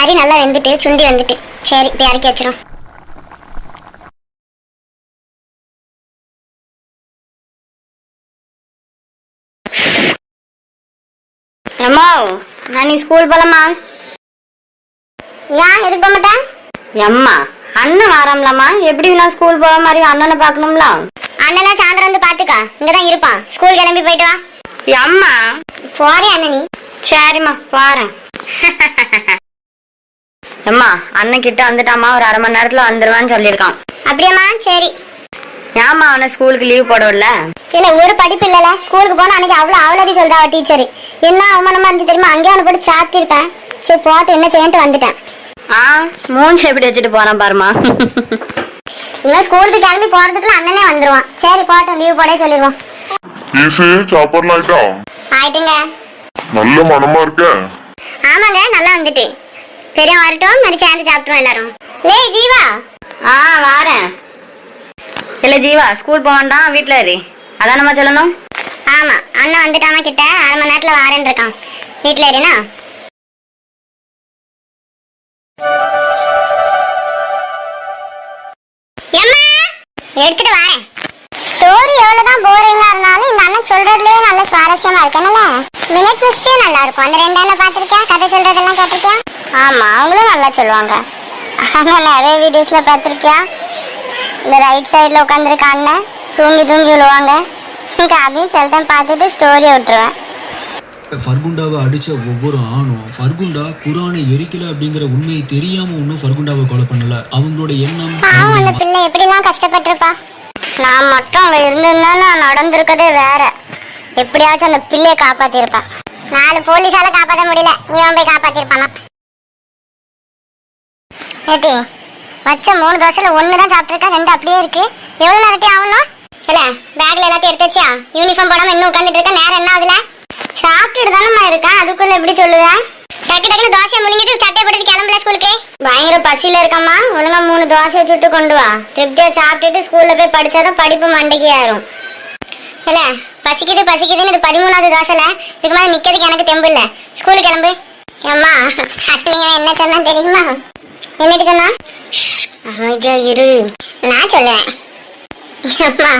கறி நல்லா வெந்துட்டு சுண்டி வந்துட்டு. சரி போய் இறக்கி வச்சிரும். அம்மா நான் ஸ்கூல் போலாமா? ஏன் எதுக்கு போக மாட்டேன்? அம்மா அண்ணன் வாராம்லாமா, எப்படி நான் ஸ்கூல் போக மாதிரி அண்ணனை பார்க்கணும்ல. அண்ணனா சாயந்தரம் வந்து பாத்துக்கா, இங்கதான் இருப்பான். ஸ்கூல் கிளம்பி போயிட்டு வா. அம்மா போறேன் அண்ணனி. சரிம்மா போறேன். அம்மா அண்ணன் கிட்ட வந்துட்டாமா, ஒரு அரை மணி நேரத்துல வந்துருவான்னு சொல்லியிருக்கான். அப்படியாம்மா? சரி. ஏமா அவனை ஸ்கூலுக்கு லீவ் போடல? இல்ல ஒரு படிப்பு இல்லல, ஸ்கூலுக்கு போனா அன்னைக்கு அவ்வளவு அவளதி சொல்றா டீச்சர். என்ன அவமானமா இருந்துச்சு தெரியுமா? அங்கேயே அவனை போட்டு சாத்திருப்பேன். சரி போட்டு என்ன செய்யன்ட்டு வந்துட்டேன். மூஞ்சி எப்படி வச்சுட்டு போறான் பாருமா. இவன் ஸ்கூலுக்கு கிளம்பி போறதுக்குள்ள அண்ணனே வந்துருவான். சரி போட்டோம் லீவ் போட சொல்லிடுவோம். சாப்பாடுலாம் ஆயிட்டா? ஆயிட்டுங்க. நல்ல மனமா இருக்க. ஆமாங்க நல்லா வந்துட்டு. பெரிய வரட்டும் மாதிரி சேர்ந்து சாப்பிட்டுருவோம் எல்லாரும். ஏய் ஜீவா. வாரேன். இல்ல ஜீவா ஸ்கூல் போவான்டான், வீட்டுல இரு. அதான் நம்ம சொல்லணும். ஆமா அண்ணன் வந்துட்டானா கிட்ட, அரை மணி நேரத்துல வாரேன்னு இருக்கான். வீட்டுல இருனா. எடுத்துட்டு வரேன். ஸ்டோரி எவ்வளவுதான் போரிங்கா இருந்தாலும் இந்த அண்ணன் சொல்றதுலயே நல்ல சுவாரஸ்யமா இருக்கணும்ல. மினிட் மிஸ்டியும் நல்லா இருக்கும். அந்த ரெண்டு அண்ணன் பாத்திருக்கேன், கதை சொல்றதெல்லாம் கேட்டிருக்கேன். ஆமா அவங்களும் நல்லா சொல்லுவாங்க. ஆனால் நிறைய வீடியோஸ்ல பாத்திருக்கியா, இந்த ரைட் சைட்ல உட்காந்துருக்க அண்ணன் தூங்கி தூங்கி விழுவாங்க. அதையும் சில டைம் பார்த்துட்டு ஸ்டோரியை விட்டுருவேன். ஃபர்குண்டாவை அடிச்ச ஒவ்வொரு ஆணும் ஃபர்குண்டா குரானை எரிக்கல அப்படிங்கிற உண்மையை தெரியாம ஒன்னும் ஃபர்குண்டாவை கொலை பண்ணல. அவங்களோட எண்ணம். அந்த பிள்ளை எப்படிலாம் கஷ்டப்பட்டிருப்பா. நான் மட்டும் அங்க இருந்திருந்தா நான் நடந்திருக்கதே வேற. எப்படியாச்சும் அந்த பிள்ளைய காப்பாத்திருப்பா. 4 போலீஸால காப்பாற்ற முடியல, இவன் போய் காப்பாத்திருப்பானா? ஏட்டி வச்ச 3 தோசையில 1 தான் சாப்பிட்டுருக்கா, 2 அப்படியே இருக்கு. எவ்வளவு நேரட்டி ஆகணும்? இல்ல பேக்ல எல்லாத்தையும் எடுத்து வச்சியா? யூனிஃபார்ம் போடாம இன்னும் உட்காந்துட்டு இருக்க, நேரம் என்ன ஆகுதுல? சாப்பிட்டுட்டு தானம்மா இருக்கேன், அதுக்குள்ள எப்படி சொல்லுவேன்? டக்கு டக்குன்னு தோசையை முழுங்கிட்டு சட்டை போட்டு கிளம்பல ஸ்கூலுக்கு. பயங்கர பசியில இருக்கம்மா, ஒழுங்கா 3 தோசையை சுட்டு கொண்டு வா. திருப்தியா சாப்பிட்டுட்டு ஸ்கூல்ல போய் படிச்சாதான் படிப்பு மண்டைக்கு ஏறும். இல்ல பசிக்குது பசிக்குதுன்னு இது 13வது தோசைல, இதுக்கு மேலே நிக்கிறதுக்கு எனக்கு தெம்பு இல்ல. ஸ்கூலுக்கு கிளம்பு. அம்மா அட்லிங்க என்ன சொன்னா தெரியுமா? என்னட்டு சொன்னா? இரு நான் சொல்லுவேன். அம்மா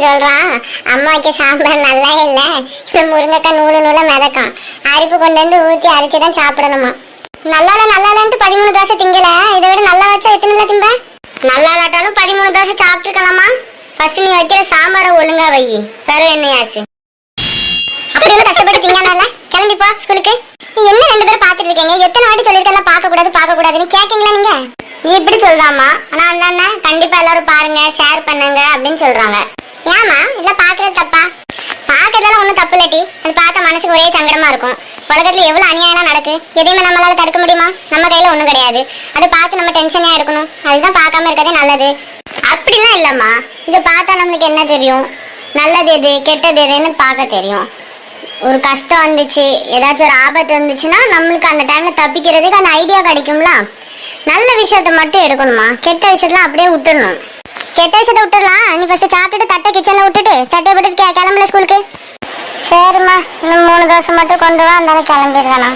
சொல்றான், அம்மா வைக்க சாம்பார் நல்லா இல்ல, இந்த முருங்கைக்காய் நூலு நூல மிதக்கான், அரிப்பு கொண்டு வந்து ஊற்றி அரைச்சுதான் சாப்பிடணுமா. நல்லால நல்லாலன்ட்டு 13 தோசை திங்கல, இதை விட நல்லா வச்சா எத்தனை திம்ப? நல்லா இல்லாட்டாலும் 13 தோசை சாப்பிட்டுருக்கலாமா. ஃபர்ஸ்ட் நீ வைக்கிற சாம்பாரை ஒழுங்கா வை, பெரும் என்னையாச்சு. அப்படி வந்து கஷ்டப்பட்டு திங்கானால கிளம்பி போ ஸ்கூலுக்கு. என்ன 2 பேரும் பார்த்துட்டு இருக்கீங்க? எத்தனை வாட்டி சொல்லிருக்கேன் பார்க்க கூடாதுன்னு கேட்டீங்களா நீங்க? நீ இப்படி சொல்றாமா, ஆனா அந்த அண்ணன் கண்டிப்பா எல்லாரும் பாருங்க ஷேர் பண்ணுங்க அப்படின்னு சொல்றாங்க. ஏமா இதெல்லாம் பாக்குறது தப்பா? பாக்குறதெல்லாம் ஒண்ணும் தப்பு இல்லாட்டி அது பார்த்தா மனசுக்கு ஒரே சங்கடமா இருக்கும். உலகத்துல எவ்வளவு அநியாயம் நடக்கு, எதையுமே நம்மளால தடுக்க முடியுமா? நம்ம கையில ஒண்ணும் கிடையாது. அதை பார்த்து நம்ம டென்ஷனே இருக்கணும். அதுதான் பார்க்காம இருக்கதே நல்லது. அப்படிலாம் இல்லம்மா, இதை பார்த்தா நம்மளுக்கு என்ன தெரியும்? நல்லது எது கெட்டது எதுன்னு பார்க்க தெரியும். ஒரு கஷ்டம் வந்துச்சு, ஏதாச்சும் ஒரு ஆபத்து வந்துச்சுன்னா நம்மளுக்கு அந்த டைம்ல தப்பிக்கிறதுக்கு அந்த ஐடியா கிடைக்கும்ல. நல்ல விஷயத்த மட்டும் எடுக்கணுமா, கெட்ட விஷயத்தெல்லாம் அப்படியே விட்டுடணும். கெட்ட விஷயத்த விட்டுடலாம். நீ ஃபர்ஸ்ட் சாப்பிட்டுட்டு தட்டை கிச்சன்ல விட்டுட்டு சட்டை போட்டு கிளம்பல ஸ்கூலுக்கு. சரிம்மா இன்னும் 3 தோசை மட்டும் கொண்டு வா, இருந்தாலும் கிளம்பிடுவேண்ணா.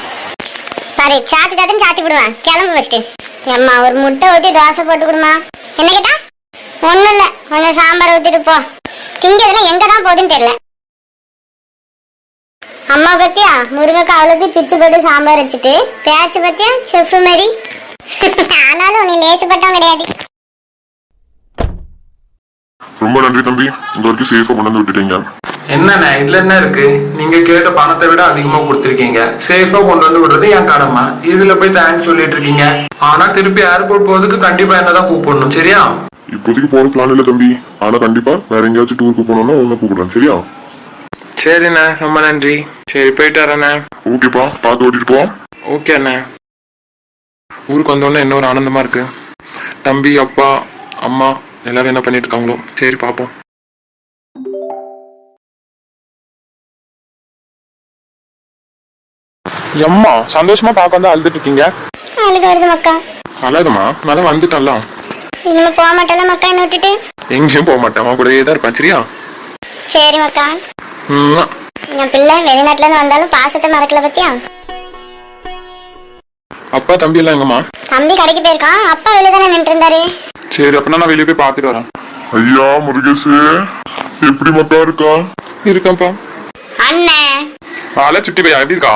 சரி சாத்துன்னு சாத்தி விடுவேன், கிளம்பு ஃபர்ஸ்ட். அம்மா ஒரு முட்டை ஊற்றி தோசை போட்டு கொடுமா. என்ன கேட்டா? ஒன்றும் இல்லை, கொஞ்சம் சாம்பார் ஊற்றிட்டு போ. திங்கிறதுல எங்கே தான் போகுதுன்னு தெரியல. அம்மா பத்தியா முருங்கைக்காய் அவ்வளோத்தையும் பிச்சு போட்டு சாம்பார் வச்சுட்டு, பேச்சு பத்தியா செஃப் மாரி. ஆனாலும் நீ லேசுப்பட்டவன் கிடையாது. ரொம்ப நன்றி தம்பி, இந்த வரைக்கும் சேஃபா கொண்டு வந்து விட்டுட்டீங்க. என்னண்ணே இதுல என்ன இருக்கு? நீங்க கேட்ட பணத்தை விட அதிகமா கொடுத்துருக்கீங்க, சேஃபா கொண்டு வந்து விடுறது என் கடமை. இதுல போய் தேங்க்ஸ் சொல்லிட்டு இருக்கீங்க. ஆனா திருப்பி ஏர்போர்ட் போறதுக்கு கண்டிப்பா என்னதான் கூப்பிடணும், சரியா? இப்போதைக்கு போற பிளான் இல்ல தம்பி, ஆனா கண்டிப்பா வேற எங்கேயாச்சும் டூருக்கு போனோம்னா உன்னை கூப்பிடுறேன், சரியா? சரிண்ணே ரொம்ப நன்றி. சரி போயிட்டு வரேண்ணே. ஓகேப்பா, பார்த்து ஓட்டிட்டு போ. ஓகே அண்ணே. ஊருக்கு வந்தோடனே என்ன ஒரு ஆனந்தமா இருக்கு. தம்பி அப்பா அம்மா எல்லாரும் என்ன பண்ணிட்டு இருக்காங்களோ, சரி பாப்போம். அம்மா சந்தோஷமா பார்க்க வந்து அழுதுட்டு இருக்கீங்க. அழுக வருது மக்கா. அழகுமா நல்லா வந்துட்டல. இனிமே போக மாட்டல மக்கா, என்ன விட்டுட்டு? எங்கேயும் போக மாட்டேன், அவன் கூடயே தான் இருப்பேன், சரியா? சரி மக்கா. என் பிள்ளை வெளிநாட்டுல இருந்து வந்தாலும் பாசத்தை மறக்கல பத்தியா? அப்பா தம்பி எல்லாம் எங்கம்மா? தம்பி கடைக்கு போயிருக்கான், அப்பா வெளியே தானே நின்று இருந்தாரு. சரி, அப்படின்னா நான் வெளியே போய் பார்த்துட்டு வரேன். ஐயா முருகேசு, எப்படி மக்கா இருக்கா? இருக்கப்பா. அண்ணே ஆளே சுட்டி பையா, எப்படி இருக்கா?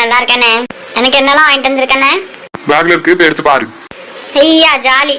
நல்லா இருக்கேனே. எனக்கு என்னெல்லாம் வாங்கிட்டு வந்திருக்கேனே? பேக்ல இருக்கு, போய் எடுத்து பாரு. ஐயா ஜாலி.